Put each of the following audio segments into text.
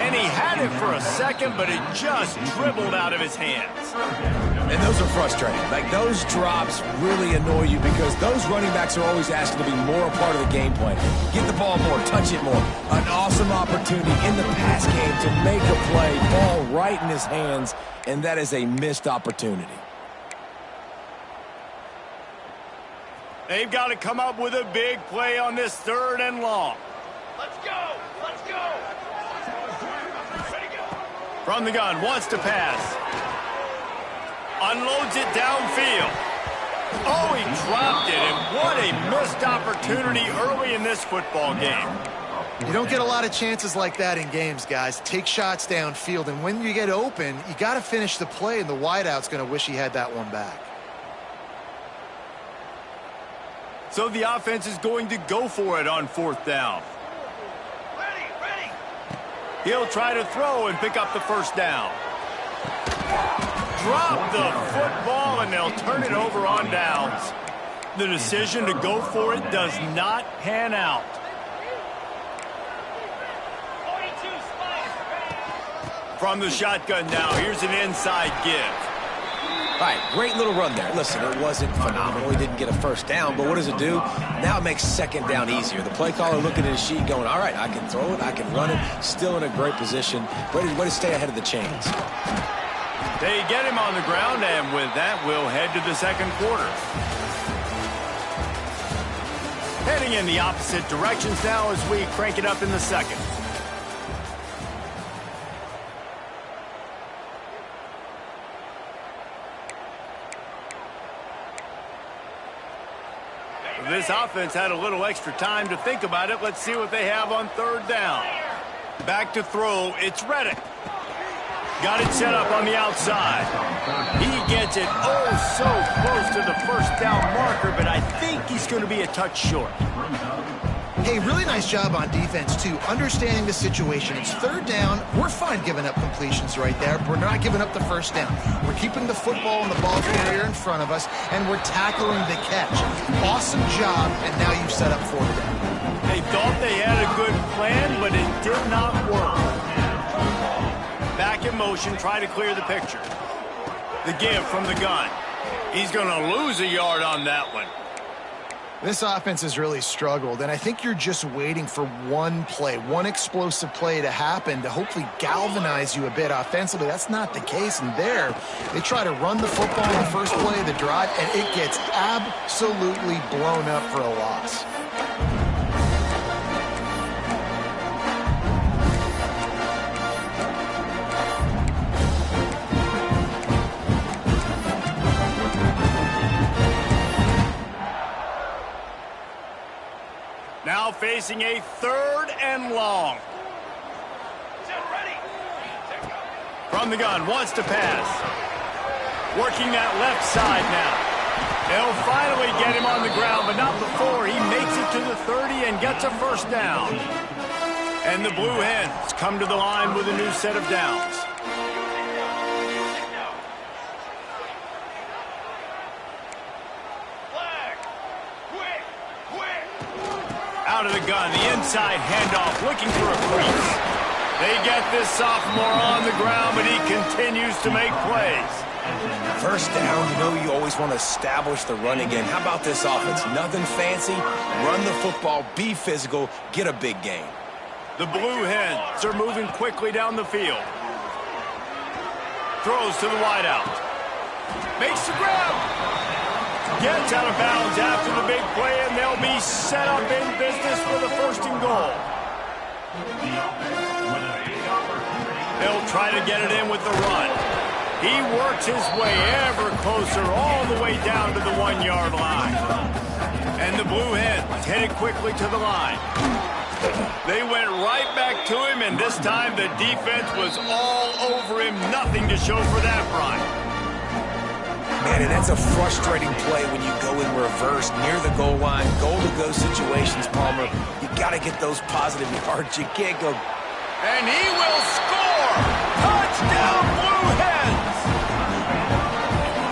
And he had it for a second, but it just dribbled out of his hands. And those are frustrating. Like, those drops really annoy you because those running backs are always asking to be more a part of the game plan. Get the ball more, touch it more. An awesome opportunity in the pass game to make a play, ball right in his hands, and that is a missed opportunity. They've got to come up with a big play on this 3rd and long. Let's go! Let's go! Ready, go! From the gun, wants to pass. Unloads it downfield. Oh, he dropped it, and what a missed opportunity early in this football game. You don't get a lot of chances like that in games, guys. Take shots downfield, and when you get open, you got to finish the play, and the wideout's going to wish he had that one back. So the offense is going to go for it on 4th down. Ready! He'll try to throw and pick up the 1st down. Drop the football, and they'll turn it over on downs. The decision to go for it does not pan out. 42 spikes. From the shotgun now, here's an inside give. All right, great little run there. Listen, it wasn't phenomenal. He didn't get a 1st down, but what does it do? Now it makes 2nd down easier. The play caller looking at his sheet going, all right, I can throw it, I can run it, still in a great position. Way to stay ahead of the chains. They get him on the ground, and with that, we'll head to the 2nd quarter. Heading in the opposite directions now as we crank it up in the 2nd. This offense had a little extra time to think about it. Let's see what they have on 3rd down. Back to throw. It's Reddick. Got it set up on the outside. He gets it so close to the 1st down marker, but I think he's going to be a touch short. Hey, really nice job on defense, too, understanding the situation. It's 3rd down. We're fine giving up completions right there. We're not giving up the 1st down. We're keeping the football in the ball carrier in front of us, and we're tackling the catch. Awesome job, and now you've set up 4th down. They thought they had a good plan, but it did not work. Back in motion, try to clear the picture. The give from the gun. He's going to lose a yard on that one. This offense has really struggled, and I think you're just waiting for one play, one explosive play to happen to hopefully galvanize you a bit offensively. That's not the case, and there, they try to run the football in the first play of the drive, and it gets absolutely blown up for a loss. Now facing a 3rd and long. From the gun, wants to pass. Working that left side now. They'll finally get him on the ground, but not before he makes it to the 30 and gets a 1st down. And the Blue Hens come to the line with a new set of downs. Out of the gun, the inside handoff, looking for a crease. They get this sophomore on the ground, but he continues to make plays. 1st down, you always want to establish the running game. How about this offense? Nothing fancy. Run the football, be physical, get a big gain. The Blue Hens are moving quickly down the field. Throws to the wideout. Makes the grab. Gets out of bounds after the big play, and they'll be set up in business for the 1st and goal. They'll try to get it in with the run. He works his way ever closer all the way down to the 1-yard line. And the Blue Hens headed quickly to the line. They went right back to him, and this time the defense was all over him. Nothing to show for that run. Man, and that's a frustrating play when you go in reverse near the goal line, goal-to-go situations, Palmer. You got to get those positive yards. You can't go. And he will score! Touchdown, Blue Hens!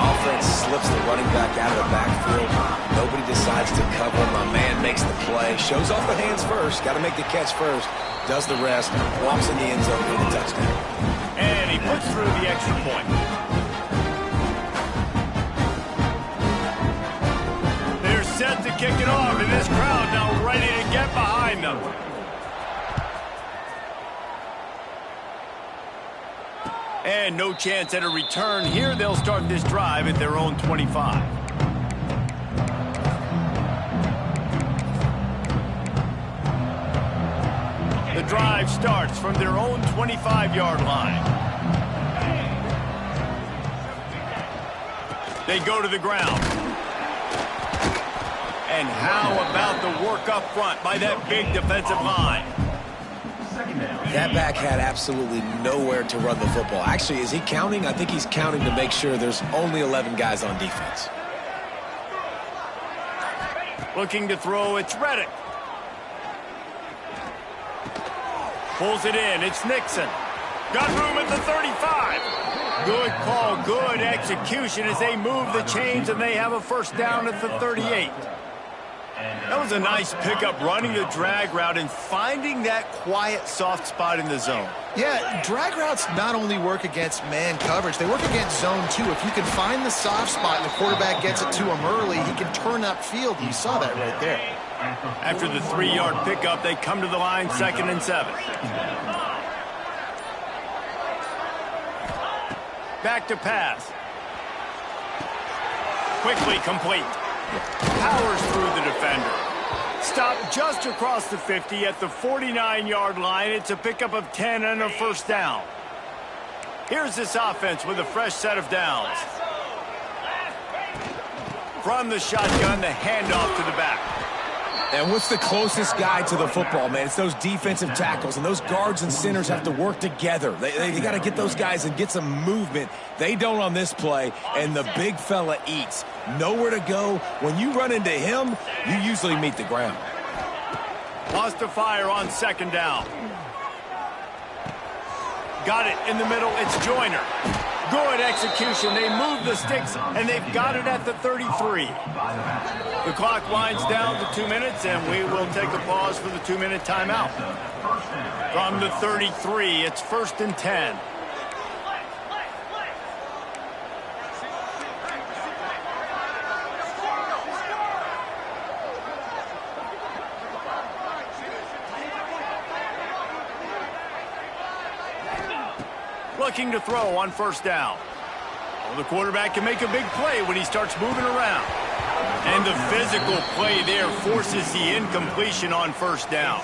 Offense flips the running back out of the backfield. Nobody decides to cover. My man makes the play. Shows off the hands first. Got to make the catch first. Does the rest. Walks in the end zone for the touchdown. And he puts through the extra point. They're set to kick it off, and this crowd now ready to get behind them. And no chance at a return here. They'll start this drive at their own 25. The drive starts from their own 25-yard line. They go to the ground. And how about the work up front by that big defensive line? That back had absolutely nowhere to run the football. Actually, is he counting? I think he's counting to make sure there's only 11 guys on defense. Looking to throw, it's Reddick. Pulls it in, it's Nixon. Got room at the 35. Good call, good execution as they move the chains and they have a first down at the 38. That was a nice pickup, running the drag route and finding that quiet, soft spot in the zone. Yeah, drag routes not only work against man coverage, they work against zone too. If you can find the soft spot and the quarterback gets it to him early, he can turn upfield. You saw that right there. After the 3-yard pickup, they come to the line, 2nd and 7. Back to pass. Quickly complete. Powers through the defender. Stopped just across the 50 at the 49-yard line. It's a pickup of 10 and a first down. Here's this offense with a fresh set of downs. From the shotgun, the handoff to the back. And what's the closest guy to the football, man? It's those defensive tackles, and those guards and centers have to work together. They got to get those guys and get some movement. They don't on this play, and the big fella eats. Nowhere to go. When you run into him, you usually meet the ground. Lost to fire on 2nd down. Got it in the middle. It's Joyner. Good execution. They move the sticks, and they've got it at the 33. The clock winds down to 2 minutes, and we will take a pause for the 2-minute timeout. From the 33, it's 1st and 10. Looking to throw on 1st down. Well, the quarterback can make a big play when he starts moving around. And the physical play there forces the incompletion on 1st down.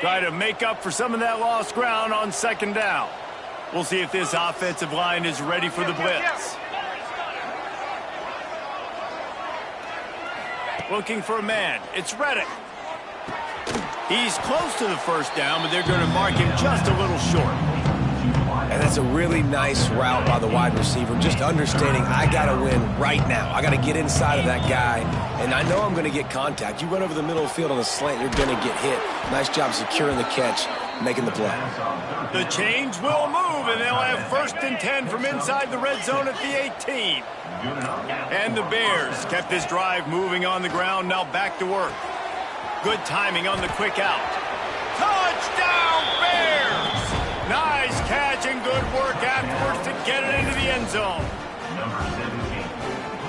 Try to make up for some of that lost ground on 2nd down. We'll see if this offensive line is ready for the blitz. Looking for a man. It's Reddick. He's close to the 1st down, but they're going to mark him just a little short. And that's a really nice route by the wide receiver, just understanding I got to win right now. I got to get inside of that guy, and I know I'm going to get contact. You run over the middle of the field on a slant, you're going to get hit. Nice job securing the catch, making the play. The chains will move, and they'll have 1st and 10 from inside the red zone at the 18. And the Bears kept this drive moving on the ground, now back to work. Good timing on the quick out. Touchdown, Bears! Nice catch and good work afterwards to get it into the end zone.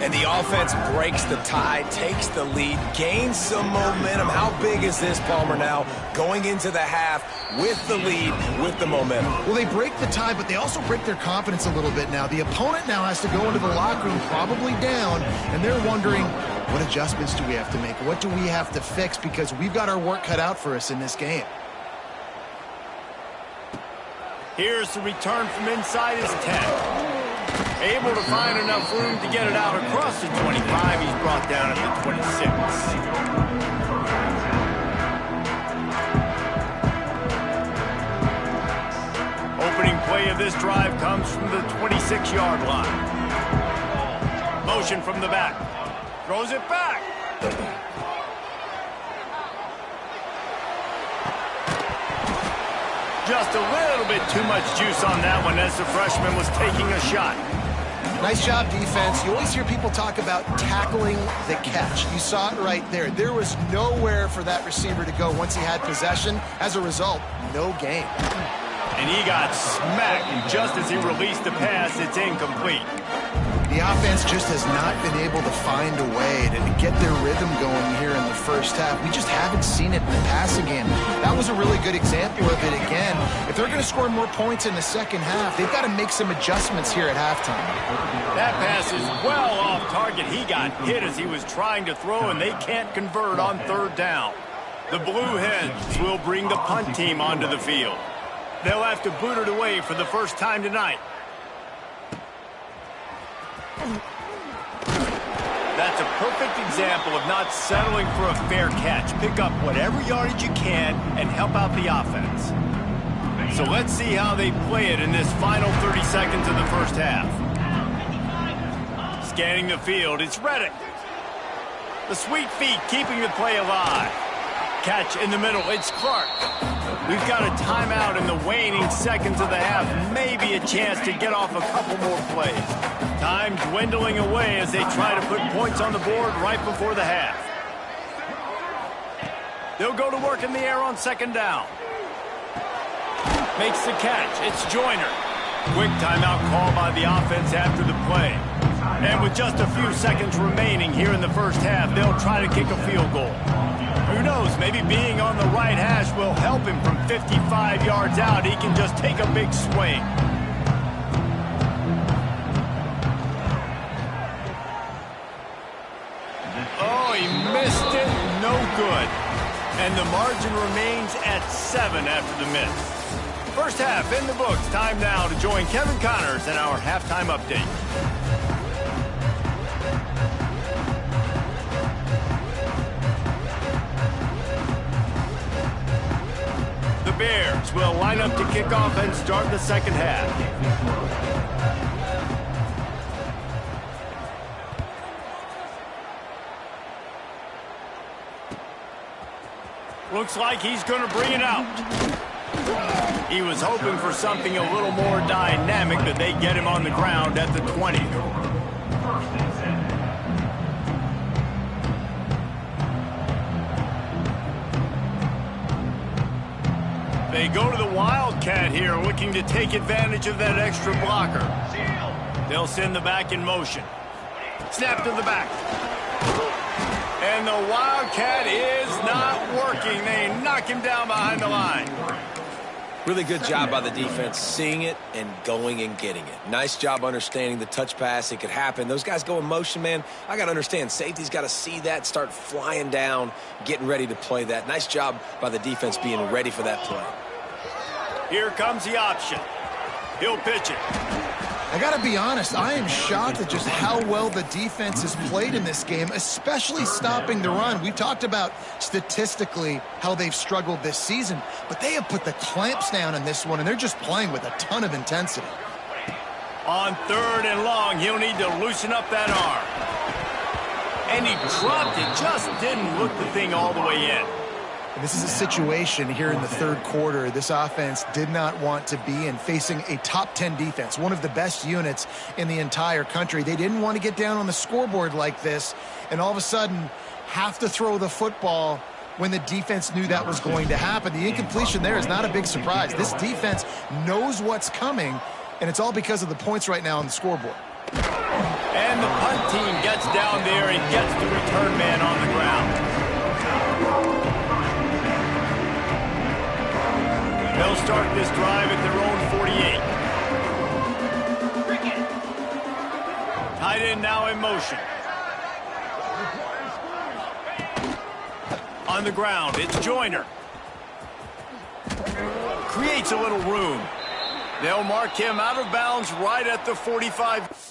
And the offense breaks the tie, takes the lead, gains some momentum. How big is this, Palmer, now? Going into the half with the lead, with the momentum. Well, they break the tie, but they also break their confidence a little bit now. The opponent now has to go into the locker room probably down, and they're wondering, what adjustments do we have to make? What do we have to fix? Because we've got our work cut out for us in this game. Here's the return from inside his 10. Able to find enough room to get it out across the 25. He's brought down at the 26. Opening play of this drive comes from the 26-yard line. Motion from the back. Throws it back. Just a little bit too much juice on that one as the freshman was taking a shot. Nice job, defense. You always hear people talk about tackling the catch. You saw it right there. There was nowhere for that receiver to go once he had possession. As a result, no gain. And he got smacked just as he released the pass. It's incomplete. The offense just has not been able to find a way to get their rhythm going here in the first half. We just haven't seen it in the passing game. That was a really good example of it again. If they're going to score more points in the second half, they've got to make some adjustments here at halftime. That pass is well off target. He got hit as he was trying to throw, and they can't convert on third down. The Blue Hens will bring the punt team onto the field. They'll have to boot it away for the first time tonight. That's a perfect example of not settling for a fair catch. Pick up whatever yardage you can and help out the offense. So let's see how they play it in this final 30 seconds of the first half. Scanning the field, it's Reddick. The sweet feet keeping the play alive. Catch in the middle, it's Clark. We've got a timeout in the waning seconds of the half. Maybe a chance to get off a couple more plays. Time dwindling away as they try to put points on the board right before the half. They'll go to work in the air on second down. Makes the catch. It's Joyner. Quick timeout call by the offense after the play. And with just a few seconds remaining here in the first half, they'll try to kick a field goal. Who knows, maybe being on the right hash will help him from 55 yards out. He can just take a big swing. Oh, he missed it. No good. And the margin remains at 7 after the miss. First half in the books. Time now to join Kevin Connors in our halftime update. The Bears will line up to kick off and start the second half. Looks like he's going to bring it out. He was hoping for something a little more dynamic, but they get him on the ground at the 20. They go to the Wildcat here, looking to take advantage of that extra blocker. They'll send the back in motion. Snap to the back. And the Wildcat is not working. They knock him down behind the line. Really good job by the defense, seeing it and going and getting it. Nice job understanding the touch pass. It could happen. Those guys go in motion, man. I got to understand, safety's got to see that, start flying down, getting ready to play that. Nice job by the defense being ready for that play. Here comes the option. He'll pitch it. I got to be honest, I am shocked at just how well the defense has played in this game, especially stopping the run. We talked about statistically how they've struggled this season, but they have put the clamps down in this one, and they're just playing with a ton of intensity. On third and long, he'll need to loosen up that arm. And he dropped it, just didn't look the thing all the way in. And this is a situation here in the third quarter this offense did not want to be in, facing a top 10 defense, one of the best units in the entire country. They didn't want to get down on the scoreboard like this and all of a sudden have to throw the football when the defense knew that was going to happen. The incompletion there is not a big surprise. This defense knows what's coming, and it's all because of the points right now on the scoreboard. And the punt team gets down there and gets the return man on the ground. They'll start this drive at their own 48. Tight end now in motion. On the ground, it's Joyner. Creates a little room. They'll mark him out of bounds right at the 45.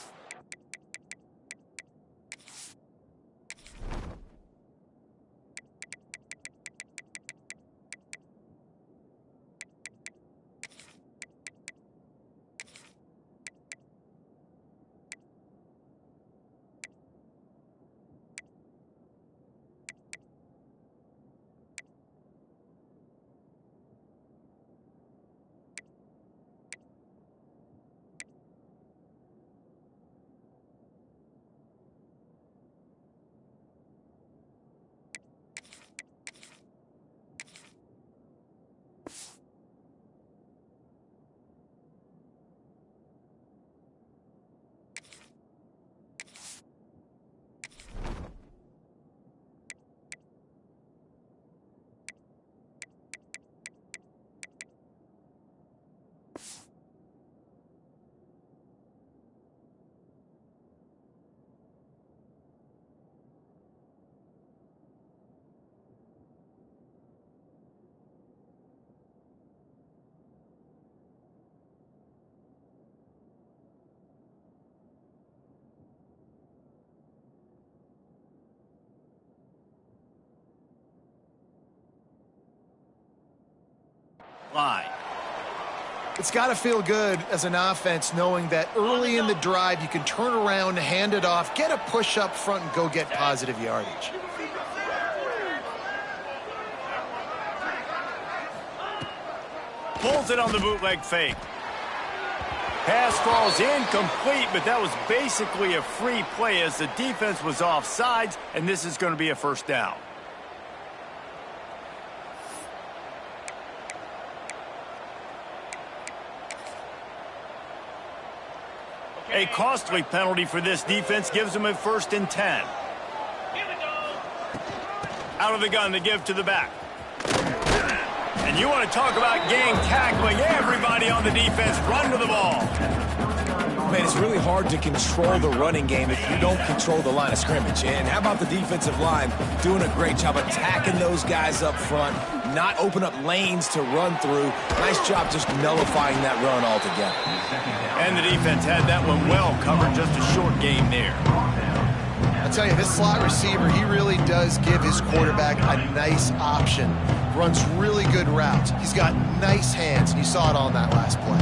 line. It's got to feel good as an offense knowing that early in the drive you can turn around, hand it off, get a push up front, and go get positive yardage. Pulls it on the bootleg fake. Pass falls incomplete, but that was basically a free play as the defense was offsides, and this is going to be a first down. A costly penalty for this defense gives them a 1st and 10. Here we go. Out of the gun to give to the back. And you want to talk about gang tackling. Everybody on the defense run to the ball. Man, it's really hard to control the running game if you don't control the line of scrimmage. And how about the defensive line doing a great job attacking those guys up front, not open up lanes to run through. Nice job just nullifying that run altogether. And the defense had that one well covered, just a short game there. I'll tell you, this slot receiver, he really does give his quarterback a nice option. Runs really good routes. He's got nice hands, and you saw it on that last play.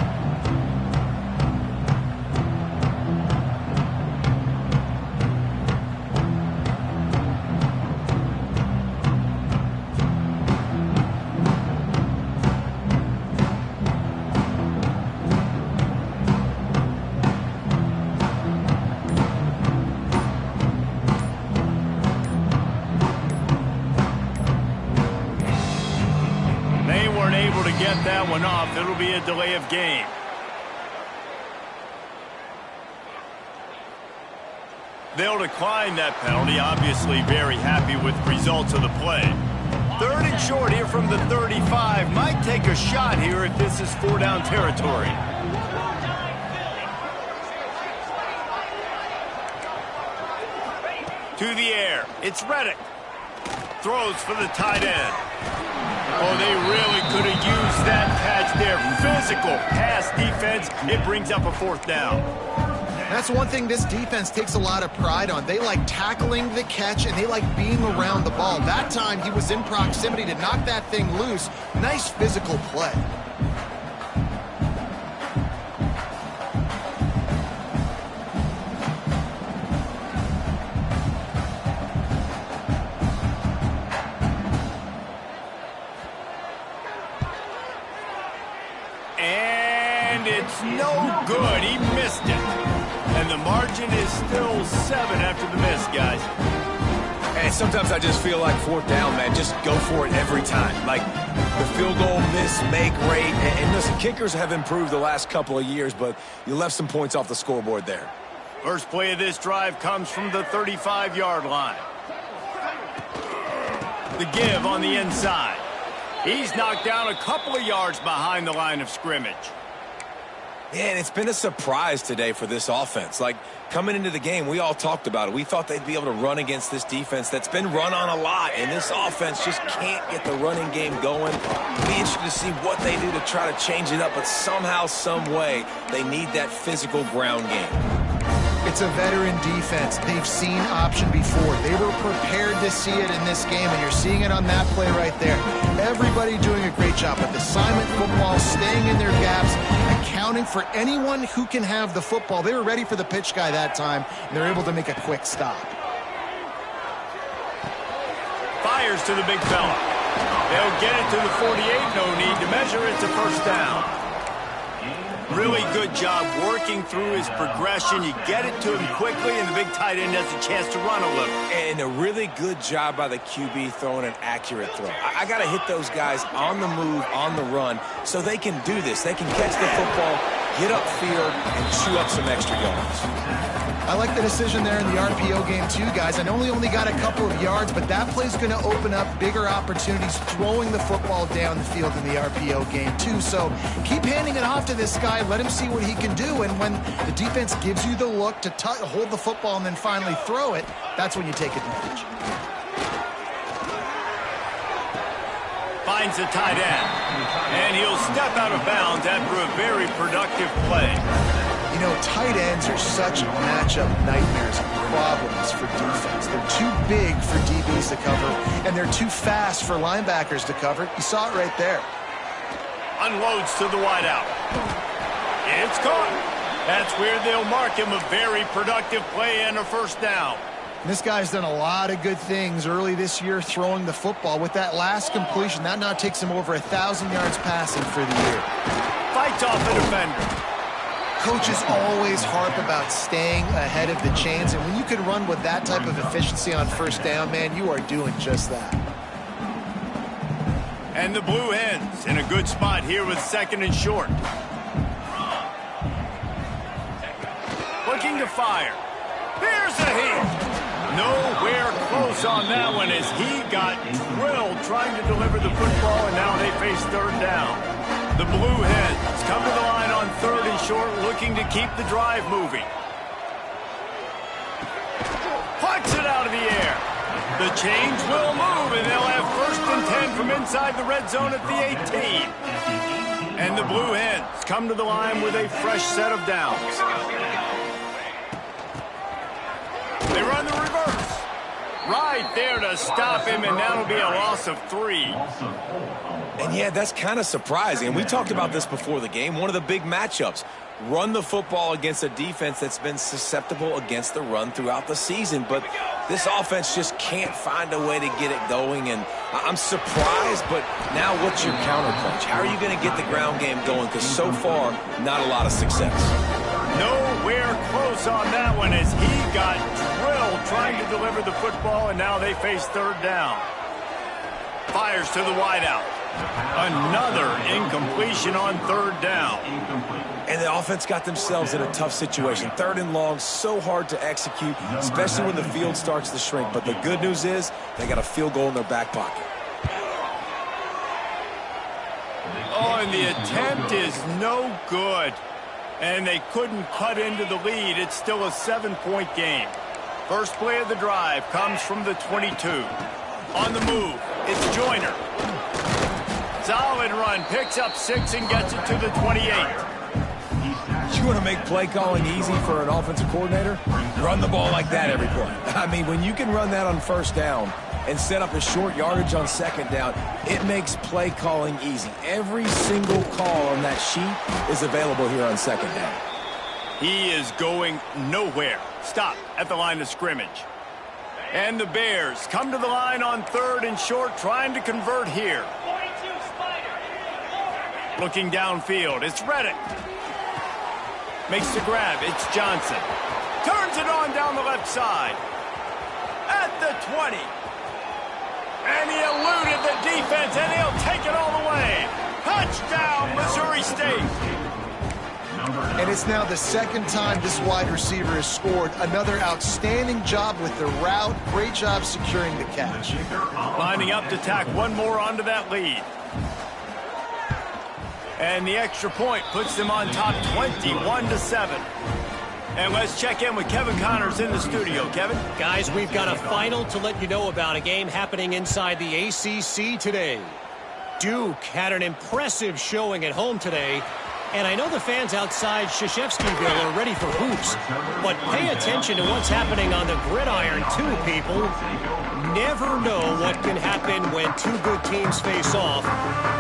Get that one off. It'll be a delay of game. They'll decline that penalty. Obviously very happy with the results of the play. 3rd and short here from the 35. Might take a shot here if this is 4-down territory. To the air. It's Reddick. Throws for the tight end. Oh, they really could have used that catch there. Physical pass defense. It brings up a 4th down. That's one thing this defense takes a lot of pride on. They like tackling the catch, and they like being around the ball. That time, he was in proximity to knock that thing loose. Nice physical play. It's no good. He missed it. And the margin is still 7 after the miss, guys. And sometimes I just feel like 4th down, man. Just go for it every time. Like the field goal miss, make rate. And listen, kickers have improved the last couple of years, but you left some points off the scoreboard there. First play of this drive comes from the 35-yard line. The give on the inside. He's knocked down a couple of yards behind the line of scrimmage. Yeah, and it's been a surprise today for this offense. Like, coming into the game, we all talked about it. We thought they'd be able to run against this defense that's been run on a lot, and this offense just can't get the running game going. Be interested to see what they do to try to change it up, but somehow, some way, they need that physical ground game. It's a veteran defense. They've seen option before. They were prepared to see it in this game, and you're seeing it on that play right there. Everybody doing a great job with assignment football, staying in their gaps, accounting for anyone who can have the football. They were ready for the pitch guy that time, and they're able to make a quick stop. Fires to the big fella. They'll get it to the 48. No need to measure. It's a 1st down. Really good job working through his progression. You get it to him quickly, and the big tight end has a chance to run a little. And a really good job by the QB throwing an accurate throw. I got to hit those guys on the move, on the run, so they can do this. They can catch the football, get upfield, and chew up some extra yards. I like the decision there in the RPO game too, guys. I know he only got a couple of yards, but that play's going to open up bigger opportunities throwing the football down the field in the RPO game too. So keep handing it off to this guy. Let him see what he can do. And when the defense gives you the look to hold the football and then finally throw it, that's when you take advantage. Finds the tight end. And he'll step out of bounds after a very productive play. You know, tight ends are such matchup nightmares and problems for defense. They're too big for DBs to cover, and they're too fast for linebackers to cover. You saw it right there. Unloads to the wideout. It's caught. That's where they'll mark him. A very productive play and a first down. This guy's done a lot of good things early this year throwing the football. With that last completion, that now takes him over 1,000 yards passing for the year. Fights off the defender. Coaches always harp about staying ahead of the chains, and when you can run with that type of efficiency on first down, man, you are doing just that. And the Blue Hens in a good spot here with 2nd and short. Looking to fire. There's a hit. Nowhere close on that one as he got drilled trying to deliver the football, and now they face 3rd down. The Blue Hens come to the line on 3rd and short, looking to keep the drive moving. Plucks it out of the air. The chains will move, and they'll have 1st and 10 from inside the red zone at the 18. And the Blue Hens come to the line with a fresh set of downs. They run the reverse. Right there to stop him, and that'll be a loss of 3. And yeah, that's kind of surprising. And we talked about this before the game. One of the big matchups. Run the football against a defense that's been susceptible against the run throughout the season. But this offense just can't find a way to get it going. And I'm surprised, but now what's your counterpunch? How are you going to get the ground game going? Because so far, not a lot of success. Nowhere close on that one as he got drilled trying to deliver the football, and now they face 3rd down. Fires to the wideout. Another incompletion on 3rd down. And the offense got themselves in a tough situation. 3rd and long, so hard to execute, especially when the field starts to shrink. But the good news is they got a field goal in their back pocket. Oh, and the attempt is no good. And they couldn't cut into the lead. It's still a 7-point game. First play of the drive comes from the 22. On the move, it's Joyner. Solid run, picks up 6 and gets it to the 28. You want to make play calling easy for an offensive coordinator? Run the ball like that every play. I mean, when you can run that on 1st down and set up a short yardage on 2nd down, it makes play calling easy. Every single call on that sheet is available here on 2nd down. He is going nowhere. Stop at the line of scrimmage. And the Bears come to the line on 3rd and short, trying to convert here. Looking downfield, it's Reddick. Makes the grab, it's Johnson. Turns it on down the left side. At the 20. And he eluded the defense, and he'll take it all the way. Touchdown, Missouri State. And it's now the 2nd time this wide receiver has scored. Another outstanding job with the route. Great job securing the catch. Lining up to tack one more onto that lead. And the extra point puts them on top 21-7. And let's check in with Kevin Connors in the studio. Kevin? Guys, we've got a final to let you know about, a game happening inside the ACC today. Duke had an impressive showing at home today. And I know the fans outside Krzyzewskiville are ready for hoops. But pay attention to what's happening on the gridiron, too, people. Never know what can happen when 2 good teams face off.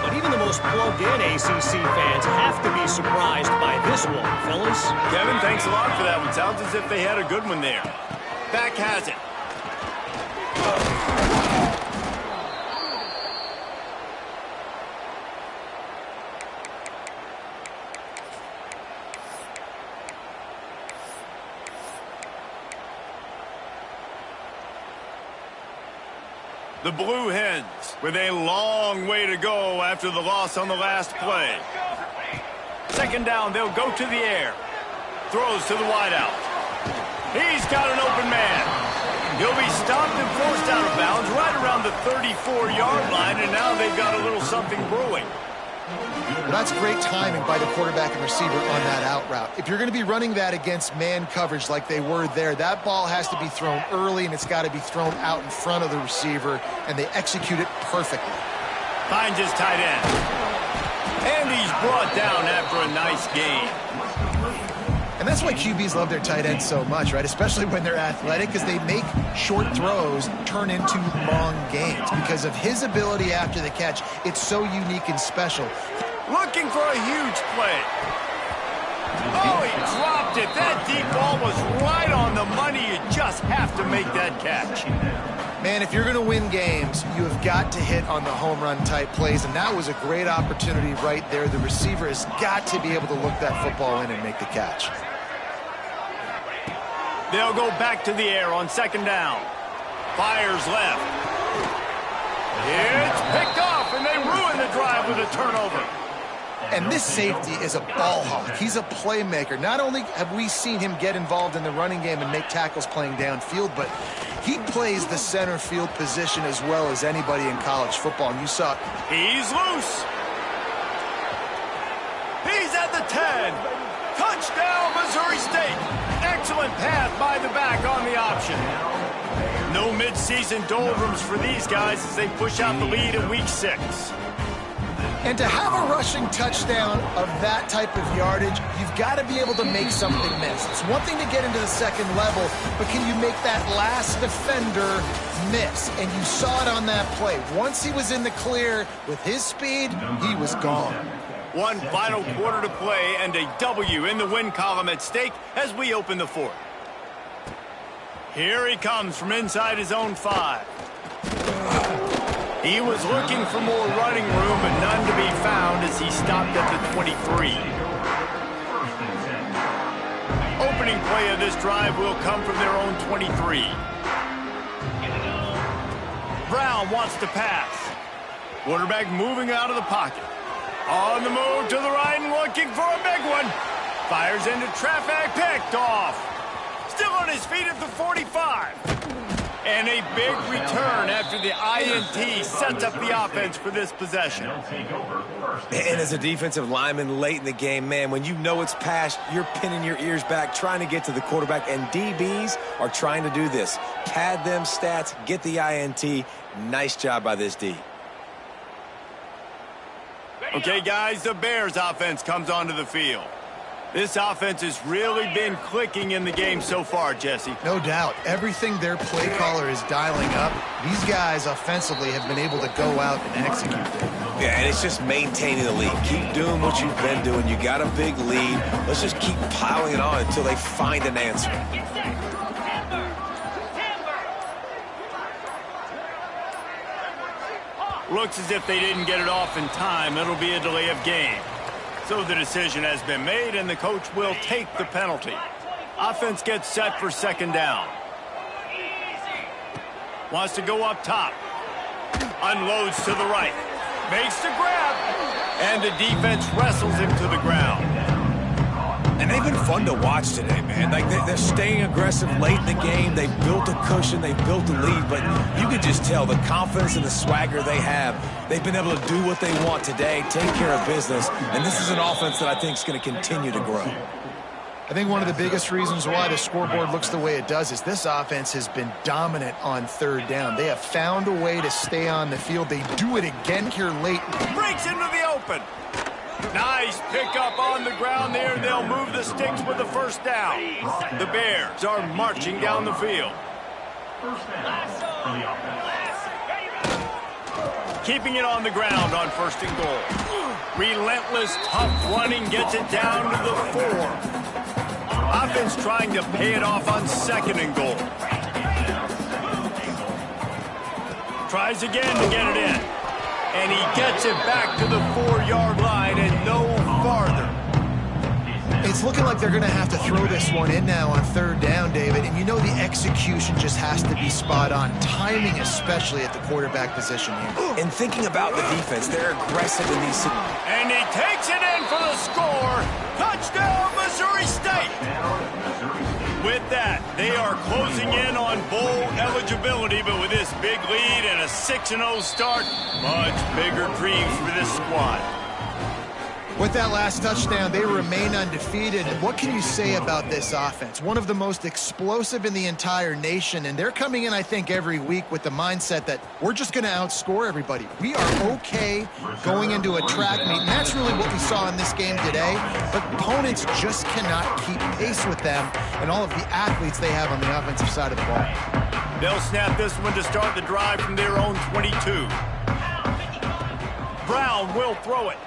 But even the most plugged-in ACC fans have to be surprised by this one, fellas. Kevin, thanks a lot for that one. Sounds as if they had a good one there. Back has it. The Blue Hens with a long way to go after the loss on the last play. 2nd down, they'll go to the air. Throws to the wideout. He's got an open man. He'll be stopped and forced out of bounds right around the 34-yard line, and now they've got a little something brewing. Well, that's great timing by the quarterback and receiver on that out route. If you're going to be running that against man coverage like they were there, that ball has to be thrown early, and it's got to be thrown out in front of the receiver, and they execute it perfectly. Finds his tight end. And he's brought down after a nice gain. And that's why QBs love their tight ends so much, right? Especially when they're athletic, because they make short throws turn into long gains. Because of his ability after the catch, it's so unique and special. looking for a huge play. Oh, he dropped it. That deep ball was right on the money. You just have to make that catch. Man, if you're going to win games, you have got to hit on the home run type plays, and that was a great opportunity right there. The receiver has got to be able to look that football in and make the catch. They'll go back to the air on second down. Fires left. It's picked off, and they ruin the drive with a turnover. And this safety is a ball hawk. He's a playmaker. Not only have we seen him get involved in the running game and make tackles playing downfield, but he plays the center field position as well as anybody in college football. And you saw... He's loose. He's at the 10. Touchdown, Missouri State. Excellent pass by the back on the option. No midseason doldrums for these guys as they push out the lead in week 6. And to have a rushing touchdown of that type of yardage, you've got to be able to make something miss. It's one thing to get into the second level, but can you make that last defender miss? And you saw it on that play. Once he was in the clear with his speed, he was gone. One final quarter to play and a W in the win column at stake as we open the fourth. Here he comes from inside his own 5. He was looking for more running room, but none to be found as he stopped at the 23. Opening play of this drive will come from their own 23. Brown wants to pass. Quarterback moving out of the pocket. On the move to the right and looking for a big one. Fires into traffic, picked off. Still on his feet at the 45. And a big return after the INT sets up the offense for this possession. And as a defensive lineman late in the game, man, when you know it's past, you're pinning your ears back, trying to get to the quarterback, and DBs are trying to do this. Pad them stats, get the INT. Nice job by this D. Okay, guys, the Bears offense comes onto the field. This offense has really been clicking in the game so far, Jesse. No doubt. Everything their play caller is dialing up, these guys offensively have been able to go out and execute it. Yeah, and it's just maintaining the lead. Keep doing what you've been doing. You got a big lead. Let's just keep piling it on until they find an answer. Looks as if they didn't get it off in time. It'll be a delay of game. So the decision has been made, and the coach will take the penalty. Offense gets set for second down. Wants to go up top. Unloads to the right. Makes the grab. And the defense wrestles him to the ground. And they've been fun to watch today, man. Like, they're staying aggressive late in the game. They've built a cushion. They've built a lead. But you can just tell the confidence and the swagger they have. They've been able to do what they want today, take care of business. And this is an offense that I think is going to continue to grow. I think one of the biggest reasons why the scoreboard looks the way it does is this offense has been dominant on third down. They have found a way to stay on the field. They do it again here late. Breaks into the open. Nice pickup on the ground there. They'll move the sticks with the first down. The Bears are marching down the field. Keeping it on the ground on first and goal. Relentless, tough running gets it down to the 4. Offense trying to pay it off on second and goal. Tries again to get it in. And he gets it back to the 4-yard line and no farther. It's looking like they're going to have to throw this one in now on third down, David. And you know the execution just has to be spot on. Timing especially at the quarterback position here. And thinking about the defense, they're aggressive in these. And he takes it in for the score. Touchdown, Missouri State. With that, they are closing in on bowl eligibility, but with this big lead and a 6-0 start, much bigger dreams for this squad. With that last touchdown, they remain undefeated. What can you say about this offense? One of the most explosive in the entire nation, and they're coming in, I think, every week with the mindset that we're just going to outscore everybody. We are okay going into a track meet, and that's really what we saw in this game today, but opponents just cannot keep pace with them and all of the athletes they have on the offensive side of the ball. They'll snap this one to start the drive from their own 22. Brown will throw it.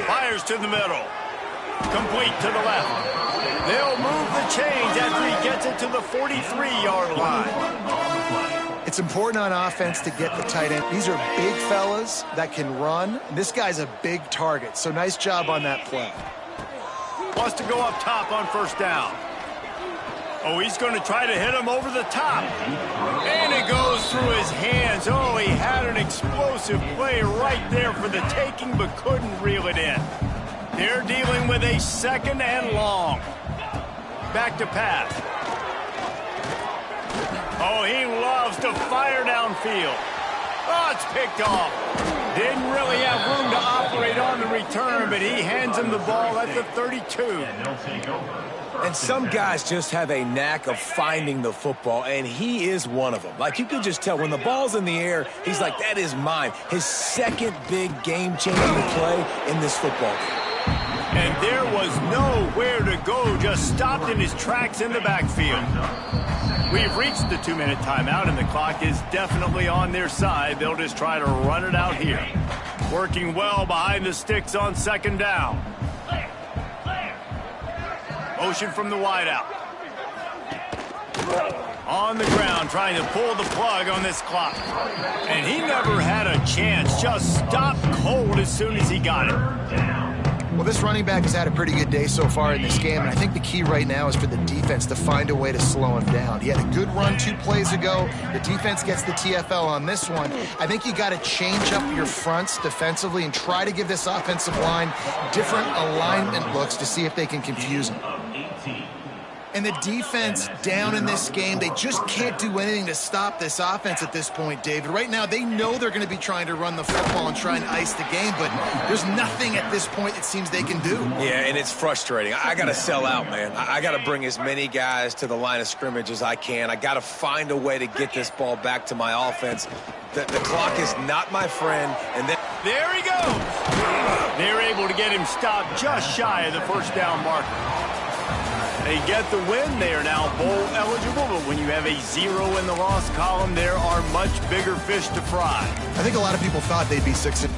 Fires to the middle. Complete to the left. They'll move the chains after he gets it to the 43-yard line. It's important on offense to get the tight end. These are big fellas that can run. This guy's a big target, so nice job on that play. Wants to go up top on first down. Oh, he's going to try to hit him over the top. And it goes through his hands. Oh, he had an explosive play right there for the taking, but couldn't reel it in. They're dealing with a 2nd and long. Back to pass. Oh, he loves to fire downfield. Oh, it's picked off. Didn't really have room to operate on the return, but he hands him the ball at the 32. And some guys just have a knack of finding the football, and he is one of them. Like, you can just tell when the ball's in the air, he's like, that is mine. His second big game-changing play in this football game. And there was nowhere to go, just stopped in his tracks in the backfield. We've reached the 2-minute timeout, and the clock is definitely on their side. They'll just try to run it out here. Working well behind the sticks on 2nd down. Motion from the wideout. On the ground, trying to pull the plug on this clock. And he never had a chance. Just stopped cold as soon as he got it. Well, this running back has had a pretty good day so far in this game, and I think the key right now is for the defense to find a way to slow him down. He had a good run 2 plays ago. The defense gets the TFL on this one. I think you got to change up your fronts defensively and try to give this offensive line different alignment looks to see if they can confuse him. And the defense down in this game, they just can't do anything to stop this offense at this point, David. Right now, they know they're going to be trying to run the football and try and ice the game, but there's nothing at this point it seems they can do. Yeah, and it's frustrating. I got to sell out, man. I got to bring as many guys to the line of scrimmage as I can. I got to find a way to get this ball back to my offense. The clock is not my friend, and then... There he goes! They're able to get him stopped just shy of the first down marker. They get the win. They are now bowl eligible, but when you have a 0 in the loss column, there are much bigger fish to fry. I think a lot of people thought they'd be 6-0.